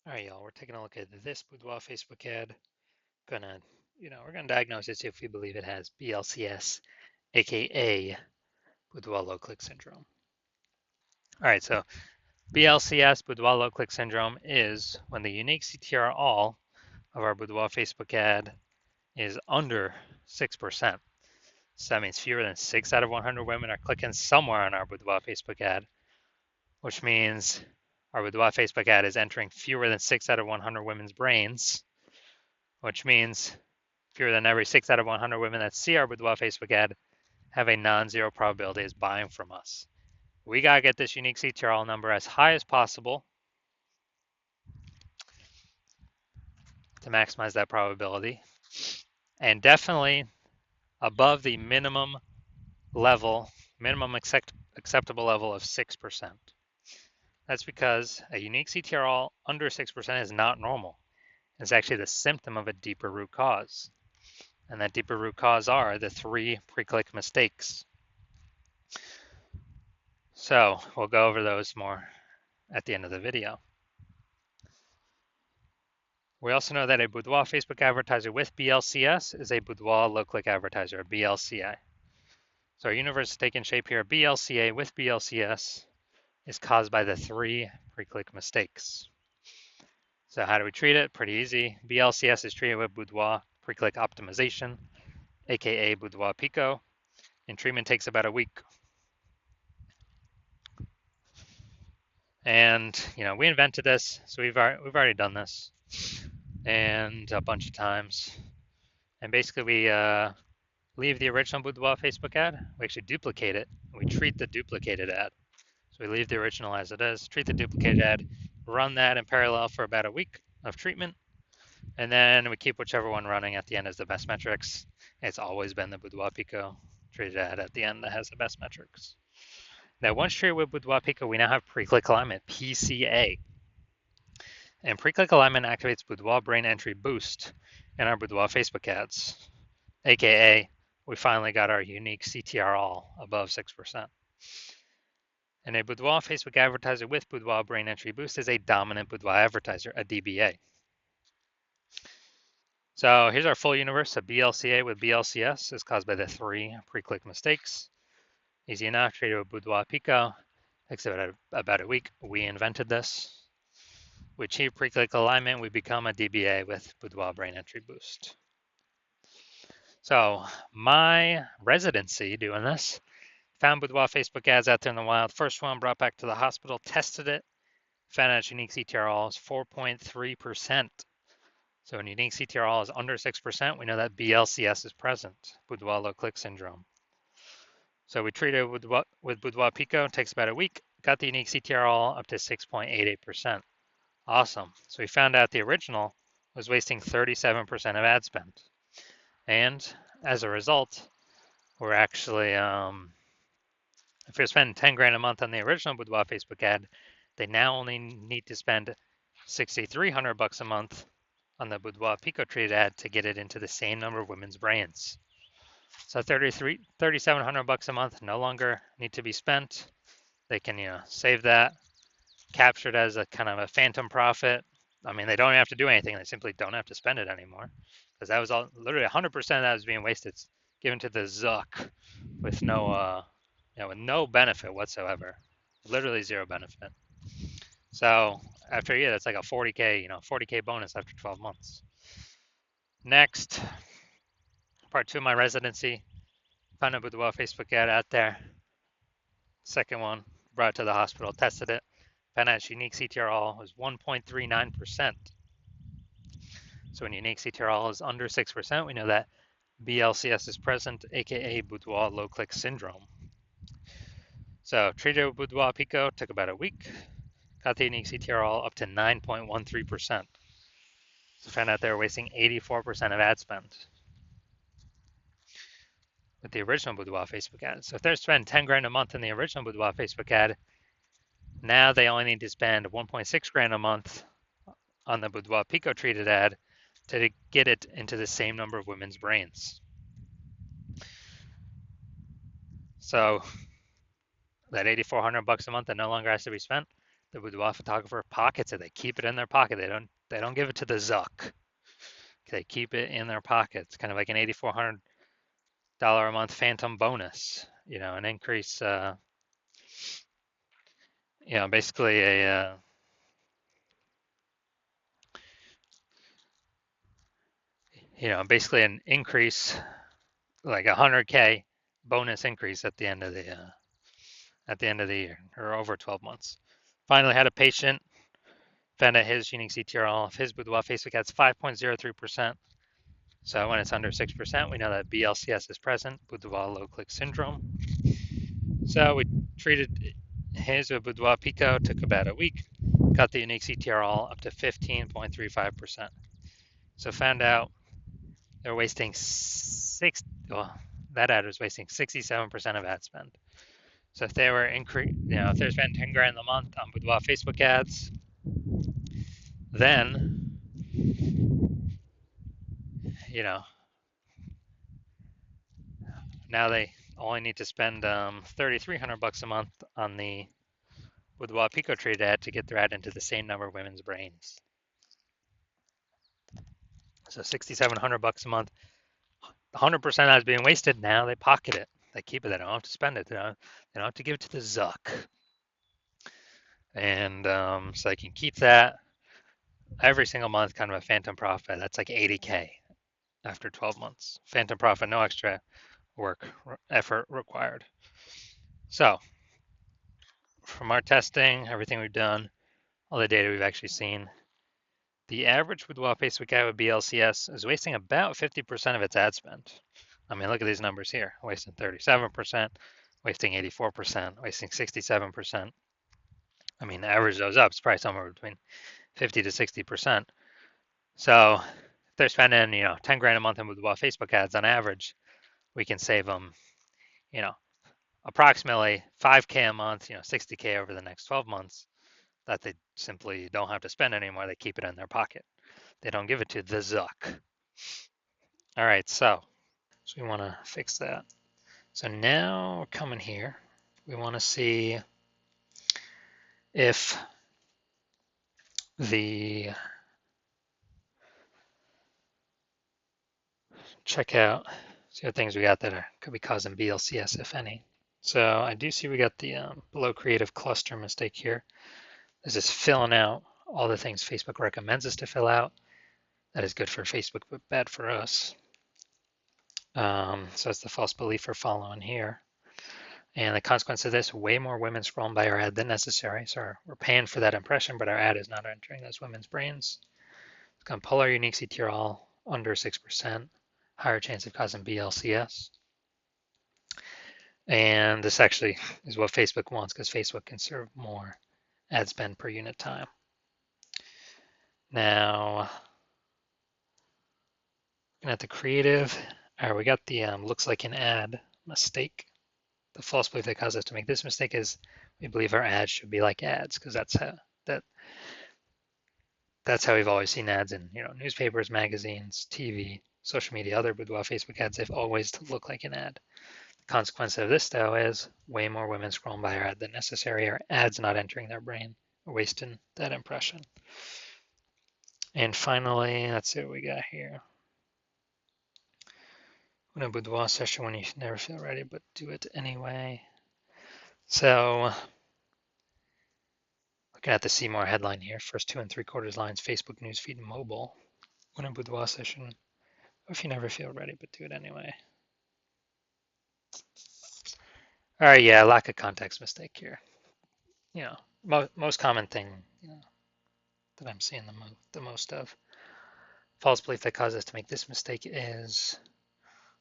All right, y'all, we're taking a look at this Boudoir Facebook ad. We're gonna diagnose it, see if we believe it has BLCS, aka Boudoir low click syndrome. All right, so BLCS, Boudoir low click syndrome, is when the unique CTR all of our Boudoir Facebook ad is under 6%. So that means fewer than 6 out of 100 women are clicking somewhere on our Boudoir Facebook ad, which means our Boudoir Facebook ad is entering fewer than 6 out of 100 women's brains, which means fewer than every 6 out of 100 women that see our Boudoir Facebook ad have a non-zero probability of buying from us. We got to get this unique CTRL number as high as possible to maximize that probability, and definitely above the minimum acceptable level of 6%. That's because a unique CTRL under 6% is not normal. It's actually the symptom of a deeper root cause. And that deeper root cause are the 3 pre-click mistakes. So we'll go over those more at the end of the video. We also know that a Boudoir Facebook advertiser with BLCS is a Boudoir low-click advertiser, a BLCA. So our universe is taking shape here. BLCA with BLCS is caused by the 3 pre-click mistakes. So how do we treat it? Pretty easy. BLCS is treated with Boudoir pre-click optimization, aka Boudoir Pico, and treatment takes about a week. And we invented this, so we've already done this, and a bunch of times. And basically, we leave the original Boudoir Facebook ad. We actually duplicate it. We treat the duplicated ad. So we leave the original as it is, treat the duplicated ad, run that in parallel for about a week of treatment, and then we keep whichever one running at the end as the best metrics. It's always been the Boudoir Pico treated ad at the end that has the best metrics. Now, once treated with Boudoir Pico, we now have pre-click alignment, PCA. And pre-click alignment activates Boudoir brain entry boost in our Boudoir Facebook ads, aka we finally got our unique CTR all above 6%. And a Boudoir Facebook advertiser with Boudoir brain entry boost is a dominant Boudoir advertiser, a DBA. So here's our full universe. A BLCA with BLCS is caused by the 3 pre-click mistakes. Easy enough, treated with Boudoir Pico. Takes about a week. We invented this. We achieve pre-click alignment. We become a DBA with Boudoir brain entry boost. So my residency doing this, found Boudoir Facebook ads out there in the wild. First one brought back to the hospital, tested it, found out its unique CTRL is 4.3%. So when unique CTRL is under 6%, we know that BLCS is present, Boudoir low click syndrome. So we treated with Boudoir Pico, it takes about a week, got the unique CTRL up to 6.88%. Awesome. So we found out the original was wasting 37% of ad spend. And as a result, we're actually, if you're spending 10 grand a month on the original Boudoir Facebook ad, they now only need to spend 6,300 bucks a month on the Boudoir Pico treated ad to get it into the same number of women's brains. So 3,700 bucks a month no longer need to be spent. They can, save that, capture it as a kind of a phantom profit. I mean, they don't have to do anything. They simply don't have to spend it anymore, because that was all literally 100% of that was being wasted, given to the Zuck with no, with no benefit whatsoever, literally zero benefit. So after a year, that's like a 40K bonus after 12 months. Next, part 2 of my residency, found a Boudoir Facebook ad out there. Second one, brought it to the hospital, tested it, found out its unique CTRL was 1.39%. So when unique CTRL is under 6%, we know that BLCS is present, aka Boudoir low click syndrome. So treated with Boudoir Pico, took about a week, got the unique CTRL up to 9.13%. So found out they were wasting 84% of ad spend with the original Boudoir Facebook ad. So if they're spending 10 grand a month in the original Boudoir Facebook ad, now they only need to spend 1.6 grand a month on the Boudoir Pico treated ad to get it into the same number of women's brains. So that 8,400 bucks a month that no longer has to be spent, The boudoir photographer pockets it. They keep it in their pocket. They don't give it to the Zuck. They keep it in their pockets, kind of like an $8,400 a month phantom bonus. An increase. Basically basically an increase, like 100K bonus increase at the end of the year, or over 12 months. Finally had a patient found out his unique CTRL of his boudoir Facebook ads 5.03%. So when it's under 6%, we know that BLCS is present, boudoir low click syndrome. So we treated his with boudoir pico, took about a week, got the unique CTRL up to 15.35%. So found out they're wasting that ad was wasting 67% of ad spend. So if they were if they're spending 10 grand a month on boudoir Facebook ads, then now they only need to spend $3,300 a month on the boudoir pico trade ad to get their ad into the same number of women's brains. So $6,700 a month, 100% ads being wasted. Now they pocket it. They keep it. They don't have to spend it. They don't have to give it to the Zuck. And so they can keep that every single month, kind of a phantom profit. That's like 80K after 12 months. Phantom profit, no extra effort required. So from our testing, everything we've done, all the data we've actually seen, the average boudoir Facebook ad with BLCS is wasting about 50% of its ad spend. I mean, look at these numbers here, wasting 37%, wasting 84%, wasting 67%. I mean, average those up, it's probably somewhere between 50 to 60%. So if they're spending, 10 grand a month in boudoir Facebook ads on average, we can save them, approximately 5K a month, 60K over the next 12 months that they simply don't have to spend anymore. They keep it in their pocket. They don't give it to the Zuck. All right, so we want to fix that. So now we're coming here. We want to see if the checkout, see what things we got that could be causing BLCS, if any. So I do see we got the below creative cluster mistake here. This is filling out all the things Facebook recommends us to fill out. That is good for Facebook, but bad for us. So it's the false belief we're following here. And the consequence of this, way more women scrolling by our ad than necessary. So we're paying for that impression, but our ad is not entering those women's brains. It's going to pull our unique CTRL under 6%, higher chance of causing BLCS. And this actually is what Facebook wants, because Facebook can serve more ad spend per unit time. Now, looking at the creative, all right, we got the looks like an ad mistake. The false belief that caused us to make this mistake is we believe our ads should be like ads, because that's how we've always seen ads in newspapers, magazines, TV, social media, other boudoir Facebook ads. They've always looked like an ad. The consequence of this, though, is way more women scrolling by our ad than necessary. Our ads not entering their brain, wasting that impression. And finally, let's see what we got here. In a boudoir session when you never feel ready, but do it anyway. So, looking at the See More headline here, first 2 3/4 lines, Facebook newsfeed and mobile. When a boudoir session, or if you never feel ready, but do it anyway. All right, yeah, lack of context mistake here. Most common thing that I'm seeing the most of. False belief that causes us to make this mistake is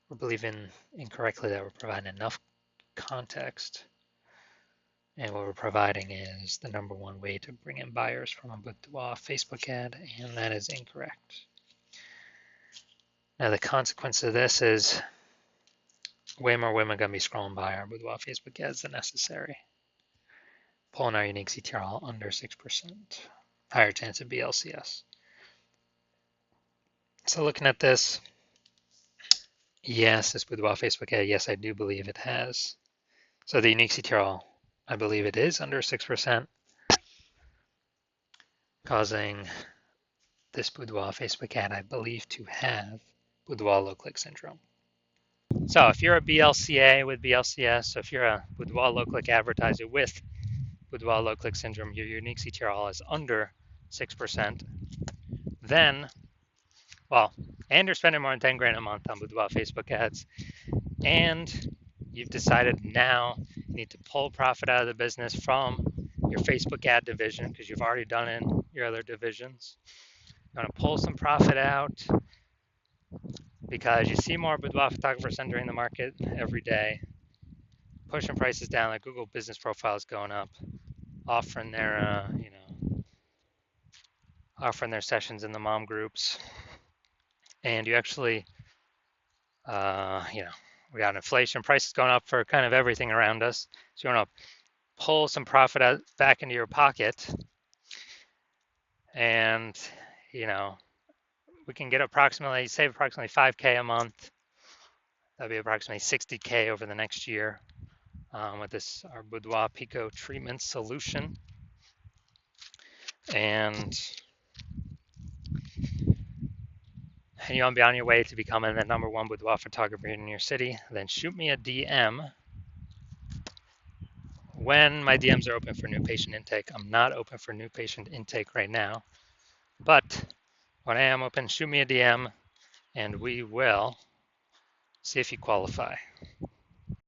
we're believing incorrectly that we're providing enough context, and what we're providing is the number one way to bring in buyers from a boudoir Facebook ad, and that is incorrect. Now the consequence of this is way more women are going to be scrolling by our boudoir Facebook ads than necessary, pulling our unique CTRL under 6%, higher chance of BLCS. So looking at this, yes, this boudoir Facebook ad, yes, I do believe it has. So the unique CTRL, I believe it is under 6%. causing this Boudoir Facebook ad, I believe, to have Boudoir low click syndrome. So if you're a BLCA with BLCS, so if you're a Boudoir low click advertiser with Boudoir low click syndrome, your unique CTRL is under 6%, then, well, and you're spending more than 10 grand a month on Boudoir Facebook ads, and you've decided now you need to pull profit out of the business from your Facebook ad division because you've already done it in your other divisions. You want to pull some profit out because you see more boudoir photographers entering the market every day, pushing prices down, like Google business profiles going up, offering their, offering their sessions in the mom groups, and you actually, we got inflation, prices going up for kind of everything around us. So you want to pull some profit out, back into your pocket, and we can get save approximately 5K a month. That'd be approximately 60K over the next year with our Boudoir Pico treatment solution. And you want to be on your way to becoming the #1 boudoir photographer in your city, then shoot me a DM when my DMs are open for new patient intake. I'm not open for new patient intake right now, but when I am open, shoot me a DM and we will see if you qualify.